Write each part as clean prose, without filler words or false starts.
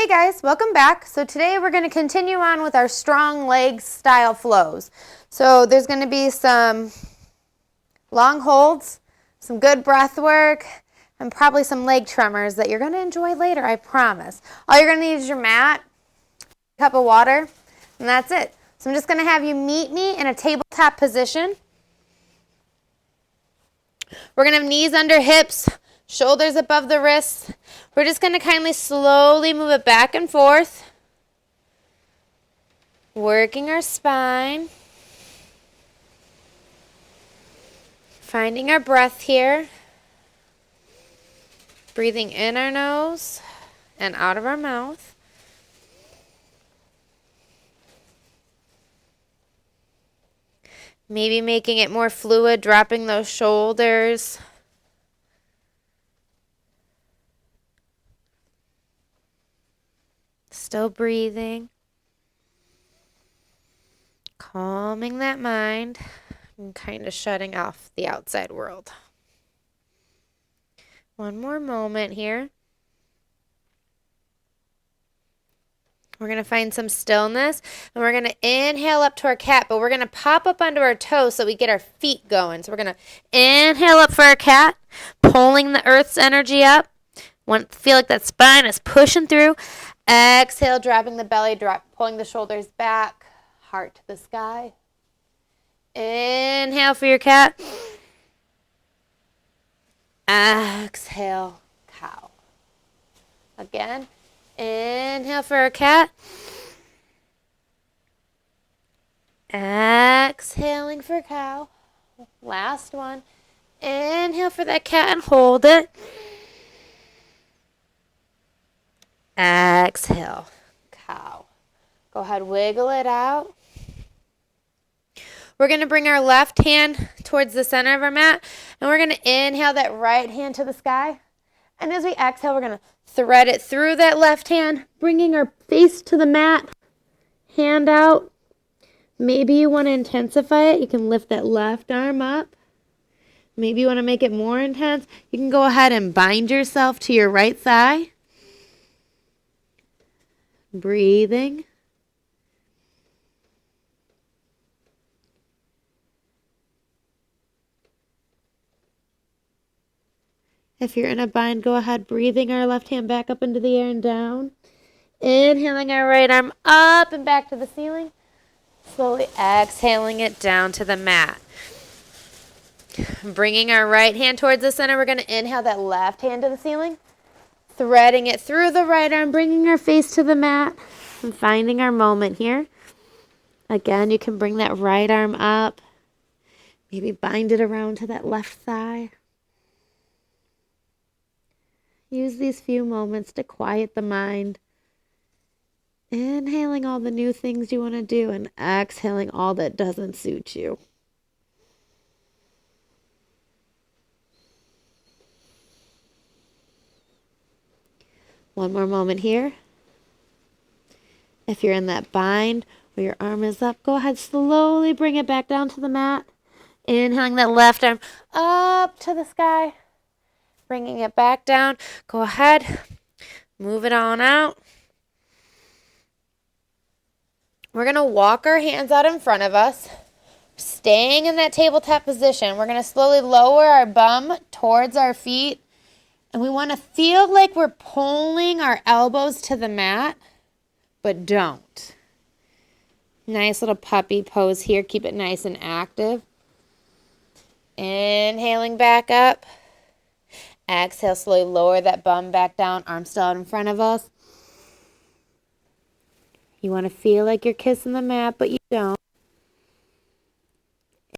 Hey guys, welcome back. So today we're going to continue on with our strong legs style flows. So there's going to be some long holds, some good breath work, and probably some leg tremors that you're going to enjoy later, I promise. All you're going to need is your mat, a cup of water, and that's it. So I'm just going to have you meet me in a tabletop position. We're going to have knees under hips, shoulders above the wrists. We're just going to kindly slowly move it back and forth, working our spine, finding our breath here, breathing in our nose and out of our mouth. Maybe making it more fluid, dropping those shoulders. Still breathing. Calming that mind and kind of shutting off the outside world. One more moment here. We're going to find some stillness, and we're going to inhale up to our cat, but we're going to pop up onto our toes so we get our feet going. So we're going to inhale up for our cat, pulling the earth's energy up. Feel like that spine is pushing through. Exhale, dropping the belly, pulling the shoulders back, heart to the sky. Inhale for your cat. Exhale, cow. Again. Inhale for our cat. Exhaling for cow. Last one. Inhale for that cat and hold it. Exhale, cow. Go ahead, wiggle it out. We're going to bring our left hand towards the center of our mat, and we're going to inhale that right hand to the sky. And as we exhale, we're going to thread it through that left hand, bringing our face to the mat, hand out. Maybe you want to intensify it. You can lift that left arm up. Maybe you want to make it more intense. You can go ahead and bind yourself to your right thigh. Breathing. If you're in a bind, go ahead, breathing our left hand back up into the air and down. Inhaling our right arm up and back to the ceiling. Slowly exhaling it down to the mat. Bringing our right hand towards the center, we're going to inhale that left hand to the ceiling. Threading it through the right arm, bringing our face to the mat. And finding our moment here. Again, you can bring that right arm up. Maybe bind it around to that left thigh. Use these few moments to quiet the mind. Inhaling all the new things you want to do and exhaling all that doesn't suit you. One more moment here. If you're in that bind where your arm is up, go ahead, slowly bring it back down to the mat. Inhaling that left arm up to the sky. Bringing it back down. Go ahead. Move it on out. We're going to walk our hands out in front of us. Staying in that tabletop position. We're going to slowly lower our bum towards our feet. And we want to feel like we're pulling our elbows to the mat, but don't. Nice little puppy pose here. Keep it nice and active. Inhaling back up. Exhale, slowly lower that bum back down, arms still out in front of us. You want to feel like you're kissing the mat, but you don't.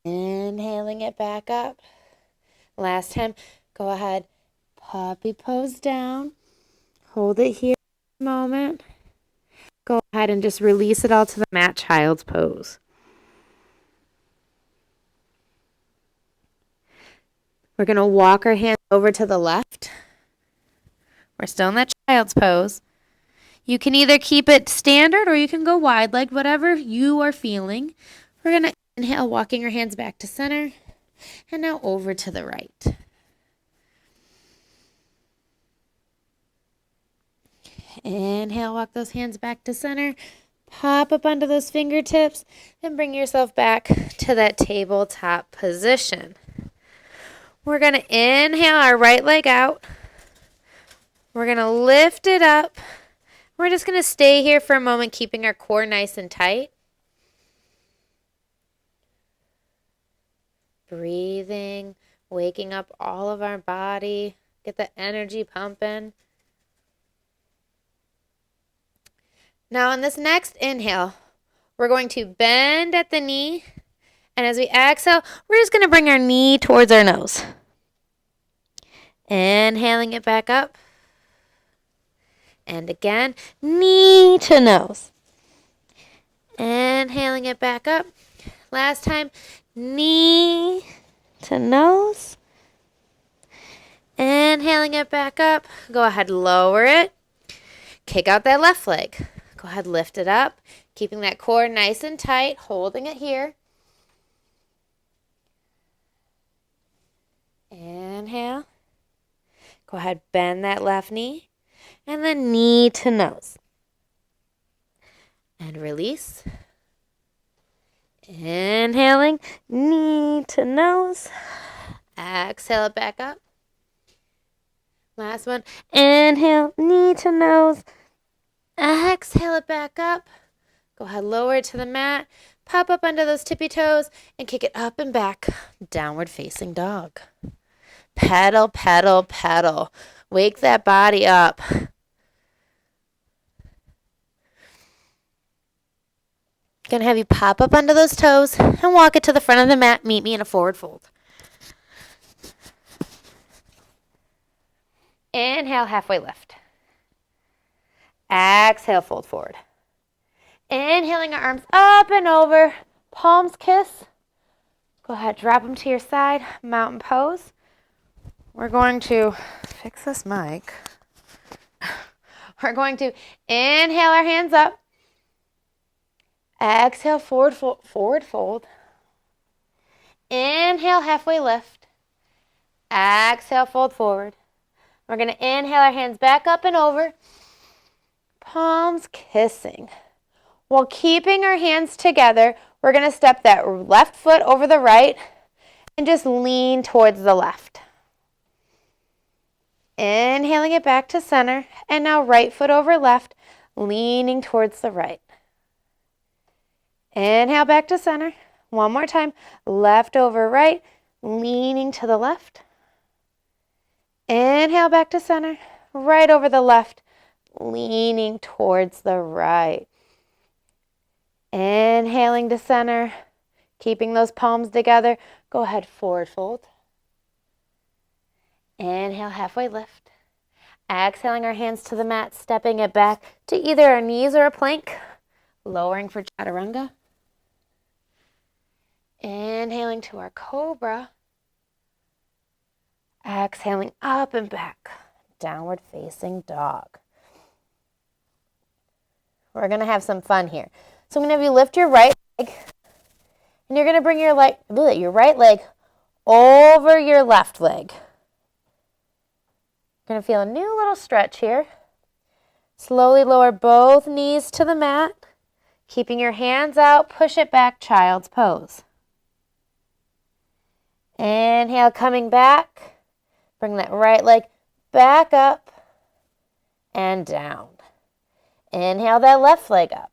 Inhaling it back up. Last time, go ahead, puppy pose down. Hold it here for a moment. Go ahead and just release it all to the mat, child's pose. We're going to walk our hands over to the left. We're still in that child's pose. You can either keep it standard or you can go wide leg, whatever you are feeling. We're going to inhale, walking our hands back to center. And now over to the right. Inhale, walk those hands back to center. Pop up onto those fingertips and bring yourself back to that tabletop position. We're going to inhale our right leg out. We're going to lift it up. We're just going to stay here for a moment, keeping our core nice and tight. Breathing, waking up all of our body. Get the energy pumping. Now on this next inhale, we're going to bend at the knee. And as we exhale, we're just going to bring our knee towards our nose. Inhaling it back up. And again, knee to nose. Inhaling it back up. Last time, knee to nose. Inhaling it back up. Go ahead, lower it. Kick out that left leg. Go ahead, lift it up. Keeping that core nice and tight, holding it here. Inhale. Go ahead, bend that left knee. And then knee to nose. And release. Inhaling, knee to nose. Exhale it back up. Last one. Inhale, knee to nose. Exhale it back up. Go ahead, lower it to the mat. Pop up under those tippy toes and kick it up and back. Downward facing dog. Pedal, pedal, pedal. Wake that body up. Gonna have you pop up under those toes and walk it to the front of the mat. Meet me in a forward fold. Inhale, halfway lift. Exhale, fold forward. Inhaling our arms up and over. Palms kiss. Go ahead, drop them to your side. Mountain pose. We're going to fix this mic. We're going to inhale our hands up. Exhale, forward fold. Inhale, halfway lift. Exhale, fold forward. We're going to inhale our hands back up and over. Palms kissing. While keeping our hands together, we're going to step that left foot over the right and just lean towards the left. Inhaling it back to center, and now right foot over left, leaning towards the right. Inhale back to center. One more time. Left over right, leaning to the left. Inhale back to center. Right over the left, leaning towards the right. Inhaling to center, keeping those palms together. Go ahead, forward fold. Inhale, halfway lift. Exhaling our hands to the mat, stepping it back to either our knees or a plank. Lowering for chaturanga. Inhaling to our cobra. Exhaling up and back. Downward facing dog. We're going to have some fun here. So I'm going to have you lift your right leg. And you're going to bring your right leg over your left leg. You're going to feel a new little stretch here. Slowly lower both knees to the mat. Keeping your hands out, push it back, child's pose. Inhale, coming back. Bring that right leg back up and down. Inhale that left leg up.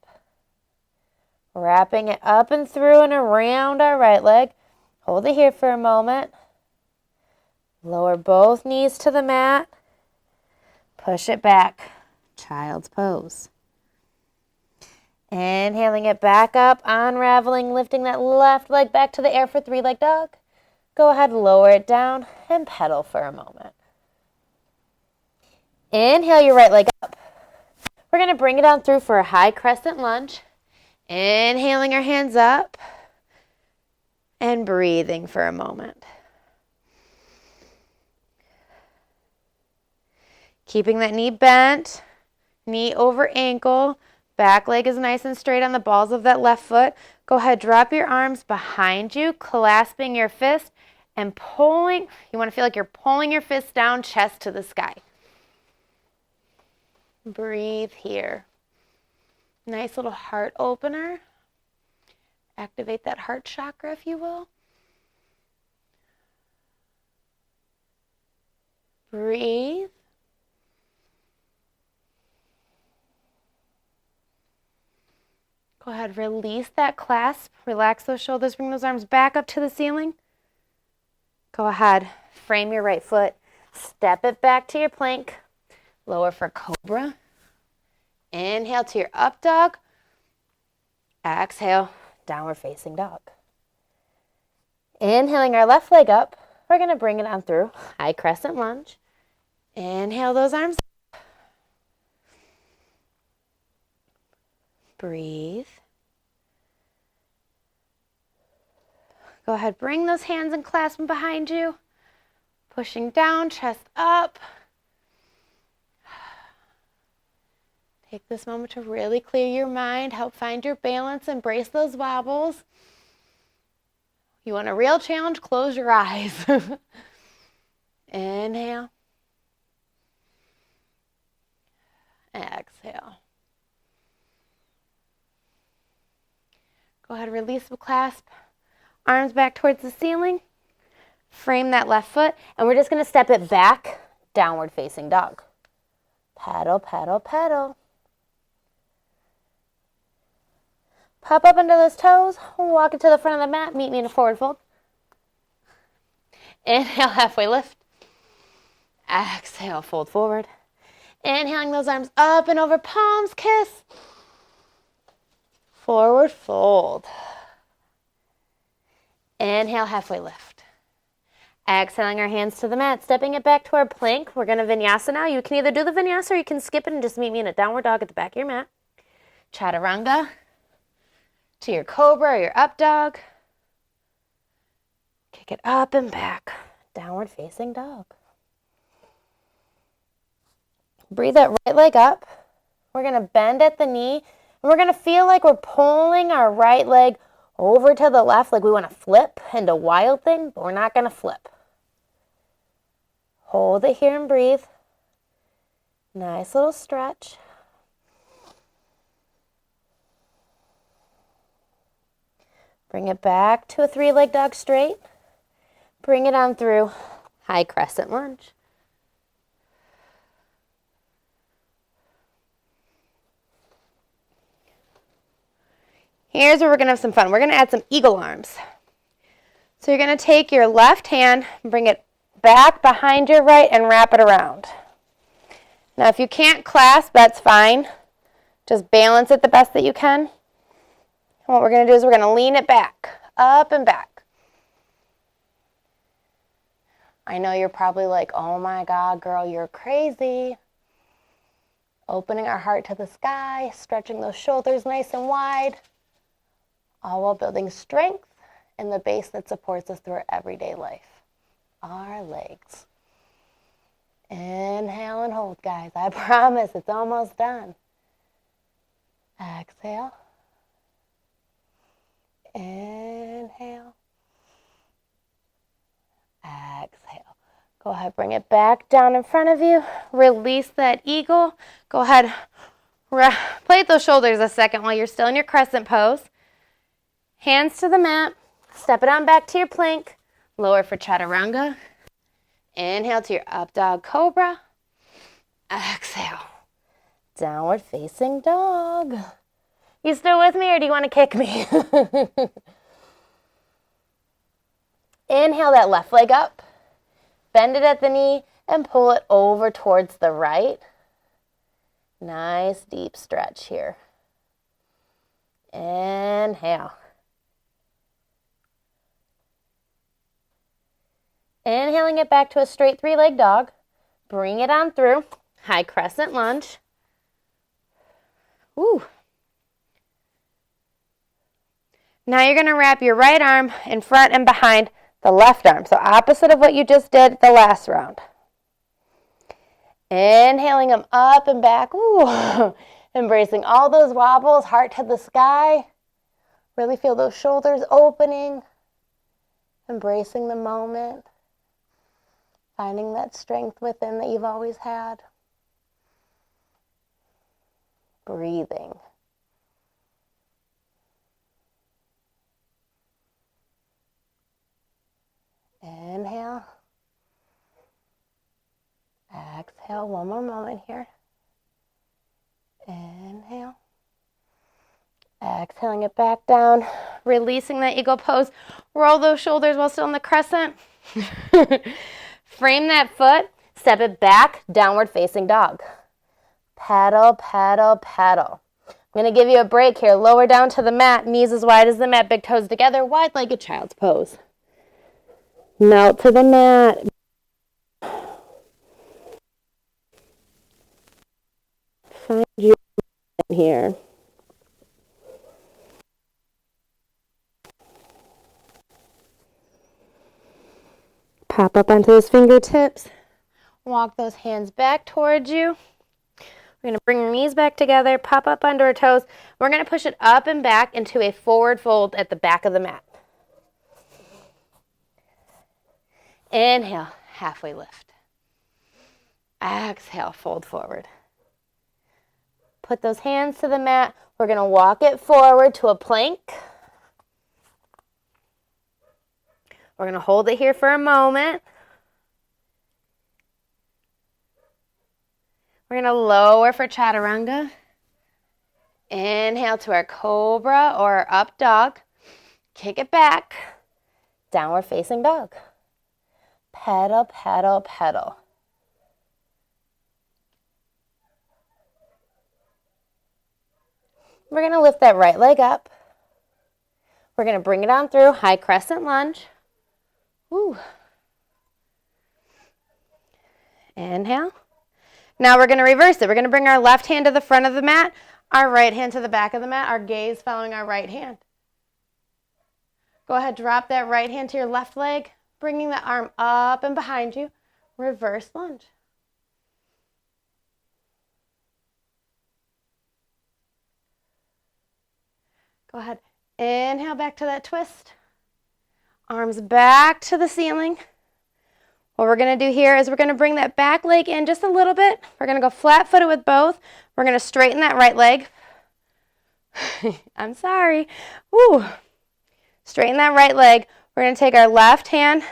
Wrapping it up and through and around our right leg. Hold it here for a moment. Lower both knees to the mat. Push it back, child's pose. Inhaling it back up, unraveling, lifting that left leg back to the air for three-leg dog. Go ahead, lower it down and pedal for a moment. Inhale your right leg up. We're going to bring it on through for a high crescent lunge. Inhaling our hands up and breathing for a moment. Keeping that knee bent, knee over ankle. Back leg is nice and straight on the balls of that left foot. Go ahead, drop your arms behind you, clasping your fist and pulling. You want to feel like you're pulling your fist down, chest to the sky. Breathe here. Nice little heart opener. Activate that heart chakra, if you will. Breathe. Go ahead, release that clasp. Relax those shoulders, bring those arms back up to the ceiling. Go ahead, frame your right foot. Step it back to your plank. Lower for cobra. Inhale to your up dog. Exhale, downward facing dog. Inhaling our left leg up. We're going to bring it on through high crescent lunge. Inhale those arms. Breathe. Go ahead, bring those hands and clasp them behind you. Pushing down, chest up. Take this moment to really clear your mind, help find your balance, embrace those wobbles. You want a real challenge? Close your eyes. Inhale. Exhale. Go ahead, release the clasp. Arms back towards the ceiling. Frame that left foot, and we're just going to step it back, downward facing dog. Pedal, pedal, pedal. Pop up into those toes, walk it to the front of the mat, meet me in a forward fold. Inhale, halfway lift. Exhale, fold forward. Inhaling those arms up and over, palms kiss. Forward fold. Inhale, halfway lift. Exhaling our hands to the mat, stepping it back to our plank. We're going to vinyasa now. You can either do the vinyasa or you can skip it and just meet me in a downward dog at the back of your mat. Chaturanga to your cobra or your up dog. Kick it up and back. Downward facing dog. Breathe that right leg up. We're going to bend at the knee. And we're going to feel like we're pulling our right leg over to the left, like we want to flip into wild thing, but we're not going to flip. Hold it here and breathe. Nice little stretch. Bring it back to a three-leg dog straight. Bring it on through high crescent lunge. Here's where we're going to have some fun. We're going to add some eagle arms. So you're going to take your left hand, bring it back behind your right, and wrap it around. Now, if you can't clasp, that's fine. Just balance it the best that you can. And what we're going to do is we're going to lean it back, up and back. I know you're probably like, oh my God, girl, you're crazy. Opening our heart to the sky, stretching those shoulders nice and wide. All while building strength in the base that supports us through our everyday life, our legs. Inhale and hold, guys. I promise it's almost done. Exhale. Inhale. Exhale. Go ahead, bring it back down in front of you. Release that eagle. Go ahead, plate those shoulders a second while you're still in your crescent pose. Hands to the mat, step it on back to your plank, lower for chaturanga. Inhale to your up dog cobra. Exhale, downward facing dog. You still with me or do you want to kick me? Inhale that left leg up, bend it at the knee and pull it over towards the right. Nice deep stretch here. Inhale. Inhaling it back to a straight three-leg dog. Bring it on through. High crescent lunge. Woo. Now you're going to wrap your right arm in front and behind the left arm. So opposite of what you just did the last round. Inhaling them up and back. Ooh. Embracing all those wobbles, heart to the sky. Really feel those shoulders opening. Embracing the moment. Finding that strength within that you've always had. breathing. Inhale. Exhale. One more moment here. Inhale. Exhaling it back down. Releasing that eagle pose. Roll those shoulders while still in the crescent. Frame that foot. Step it back. Downward facing dog. Paddle, paddle, paddle. I'm going to give you a break here. Lower down to the mat. Knees as wide as the mat. Big toes together. Wide-legged child's pose. Melt to the mat. Find your here. Pop up onto those fingertips. Walk those hands back towards you. We're going to bring your knees back together, pop up under our toes. We're going to push it up and back into a forward fold at the back of the mat. Inhale, halfway lift. Exhale, fold forward. Put those hands to the mat. We're going to walk it forward to a plank. We're going to hold it here for a moment. We're going to lower for chaturanga. Inhale to our cobra or our up dog. Kick it back. Downward facing dog. Pedal, pedal, pedal. We're going to lift that right leg up. We're going to bring it on through. High crescent lunge. Woo. Inhale. Now we're going to reverse it. We're going to bring our left hand to the front of the mat, our right hand to the back of the mat, our gaze following our right hand. Go ahead, drop that right hand to your left leg, bringing the arm up and behind you. Reverse lunge. Go ahead. Inhale back to that twist. Arms back to the ceiling. What we're going to do here is we're going to bring that back leg in just a little bit. We're going to go flat-footed with both. We're going to straighten that right leg. I'm sorry. Woo. Straighten that right leg. We're going to take our left hand and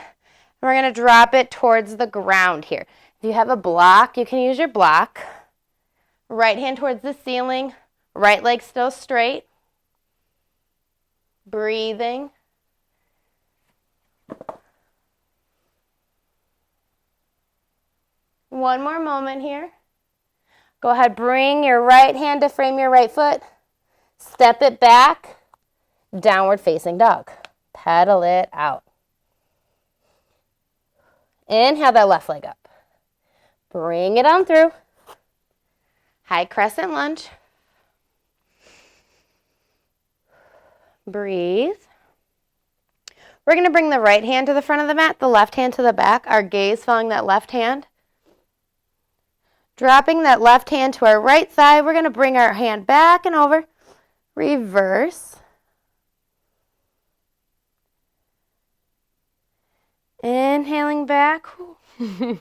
we're going to drop it towards the ground here. If you have a block, you can use your block. Right hand towards the ceiling. Right leg still straight. Breathing. One more moment here. Go ahead, bring your right hand to frame your right foot. Step it back. Downward facing dog. Paddle it out. Inhale that left leg up. Bring it on through. High crescent lunge. Breathe. We're going to bring the right hand to the front of the mat, the left hand to the back, our gaze following that left hand. Dropping that left hand to our right side, we're going to bring our hand back and over. Reverse. Inhaling back. We're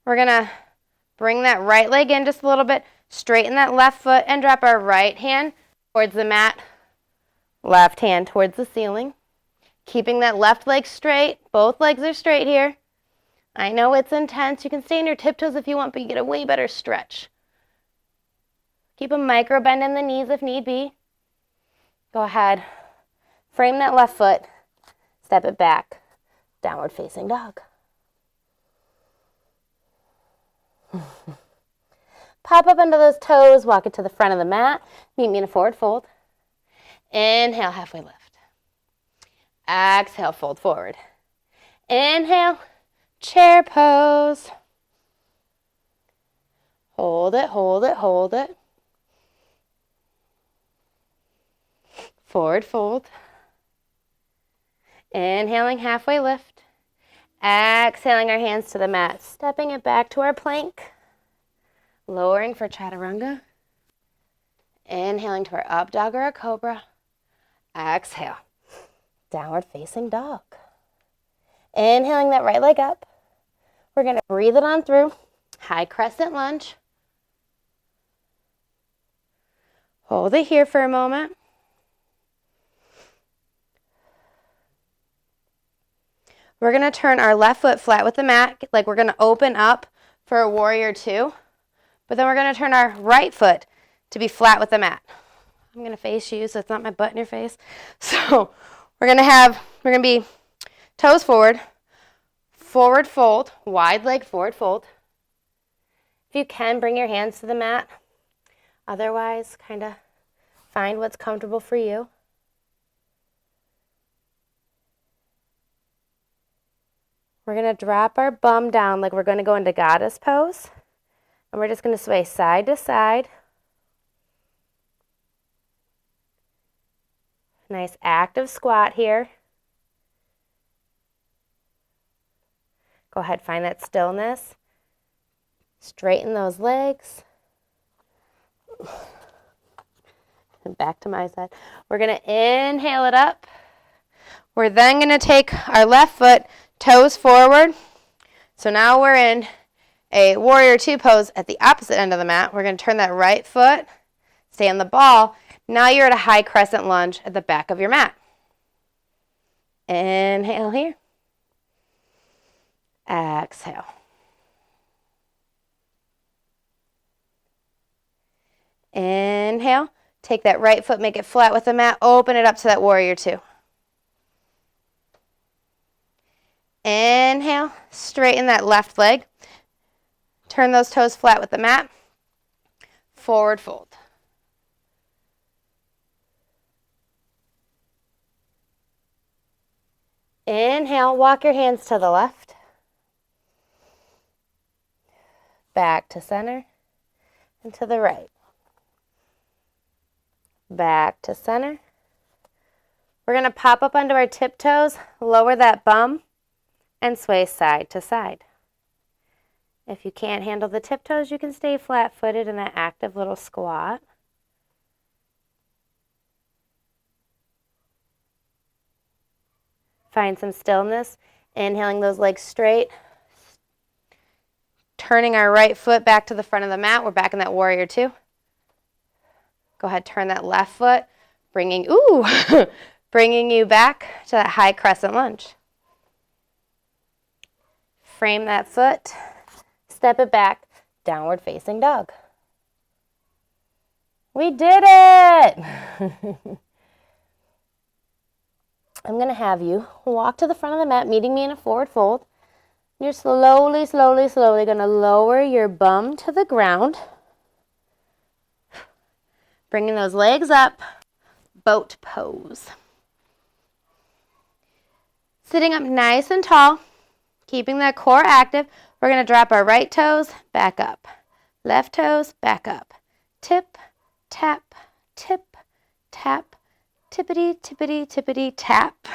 going to bring that right leg in just a little bit, straighten that left foot, and drop our right hand towards the mat, left hand towards the ceiling. Keeping that left leg straight. Both legs are straight here. I know it's intense. You can stay on your tiptoes if you want, but you get a way better stretch. Keep a micro bend in the knees if need be. Go ahead. Frame that left foot. Step it back. Downward facing dog. Pop up into those toes. Walk it to the front of the mat. Meet me in a forward fold. Inhale, halfway lift. Exhale, fold forward. Inhale, chair pose. Hold it, hold it, hold it. Forward fold. Inhaling, halfway lift. Exhaling our hands to the mat. Stepping it back to our plank. Lowering for chaturanga. Inhaling to our up dog or a cobra. Exhale. Downward facing dog. Inhaling that right leg up. We're going to breathe it on through. High crescent lunge. Hold it here for a moment. We're going to turn our left foot flat with the mat, like we're going to open up for a warrior two. But then we're going to turn our right foot to be flat with the mat. I'm going to face you so it's not my butt in your face. So we're going to be toes forward, forward fold, wide leg forward fold. If you can, bring your hands to the mat. Otherwise, kind of find what's comfortable for you. We're going to drop our bum down like we're going to go into goddess pose. And we're just going to sway side to side. Nice active squat here. Go ahead, find that stillness. Straighten those legs. And back to my side. We're going to inhale it up. We're then going to take our left foot, toes forward. So now we're in a warrior two pose at the opposite end of the mat. We're going to turn that right foot, stay on the ball. Now you're at a high crescent lunge at the back of your mat. Inhale here. Exhale. Inhale. Take that right foot, make it flat with the mat. Open it up to that warrior two. Inhale. Straighten that left leg. Turn those toes flat with the mat. Forward fold. Inhale, walk your hands to the left. Back to center and to the right. Back to center. We're going to pop up onto our tiptoes, lower that bum, and sway side to side. If you can't handle the tiptoes, you can stay flat-footed in that active little squat. Find some stillness, inhaling those legs straight. Turning our right foot back to the front of the mat. We're back in that warrior two. Go ahead, turn that left foot, bringing you back to that high crescent lunge. Frame that foot, step it back, downward facing dog. We did it! I'm going to have you walk to the front of the mat, meeting me in a forward fold. You're slowly going to lower your bum to the ground. Bringing those legs up, boat pose. Sitting up nice and tall, keeping that core active. We're going to drop our right toes back up. Left toes back up. Tip, tap, tip, tap, tippity, tippity, tippity, tap.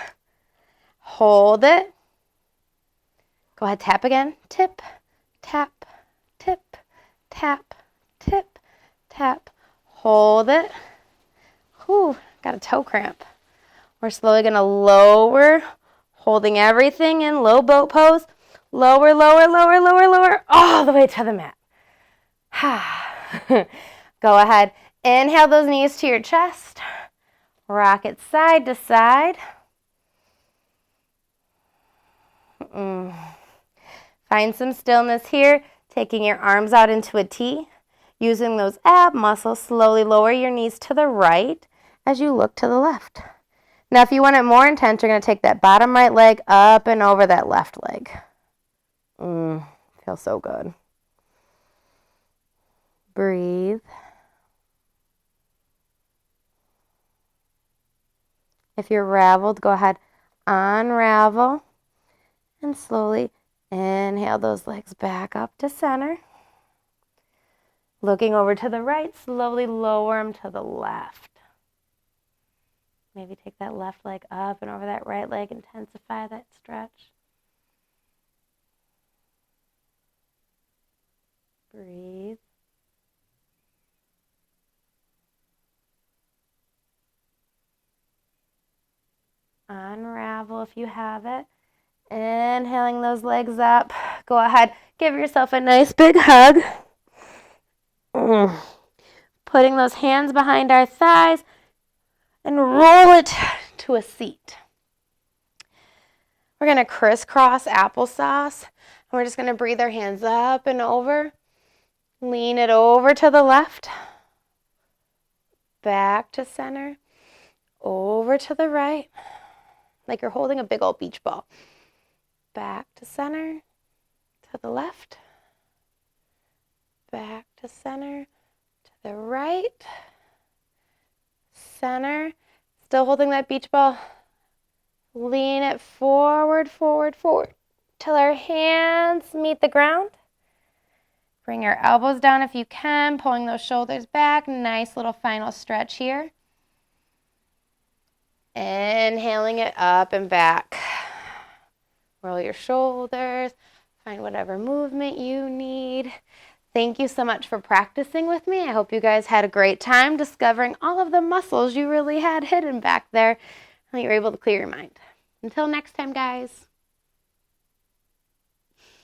Hold it. Go ahead, tap again. Tip, tap, tip, tap, tip, tap. Hold it. Whew, got a toe cramp. We're slowly going to lower, holding everything in low boat pose. Lower, lower, lower, lower, lower, all the way to the mat. Go ahead. Inhale those knees to your chest. Rock it side to side. Find some stillness here. Taking your arms out into a T. Using those ab muscles, slowly lower your knees to the right as you look to the left. Now, if you want it more intense, you're going to take that bottom right leg up and over that left leg. Feels so good. Breathe. If you're raveled, go ahead, unravel, and slowly inhale those legs back up to center. Looking over to the right, slowly lower them to the left. Maybe take that left leg up and over that right leg, intensify that stretch. Breathe. Unravel if you have it. Inhaling those legs up. Go ahead, give yourself a nice big hug. Putting those hands behind our thighs and roll it to a seat. We're going to crisscross applesauce. We're just going to breathe our hands up and over. Lean it over to the left. Back to center. Over to the right. Like you're holding a big old beach ball. Back to center. To the left. Back to center. To the right. Center. Still holding that beach ball. Lean it forward, forward, forward. Till our hands meet the ground. Bring your elbows down if you can, pulling those shoulders back. Nice little final stretch here. Inhaling it up and back. Roll your shoulders. Find whatever movement you need. Thank you so much for practicing with me. I hope you guys had a great time discovering all of the muscles you really had hidden back there and that you were able to clear your mind. Until next time, guys.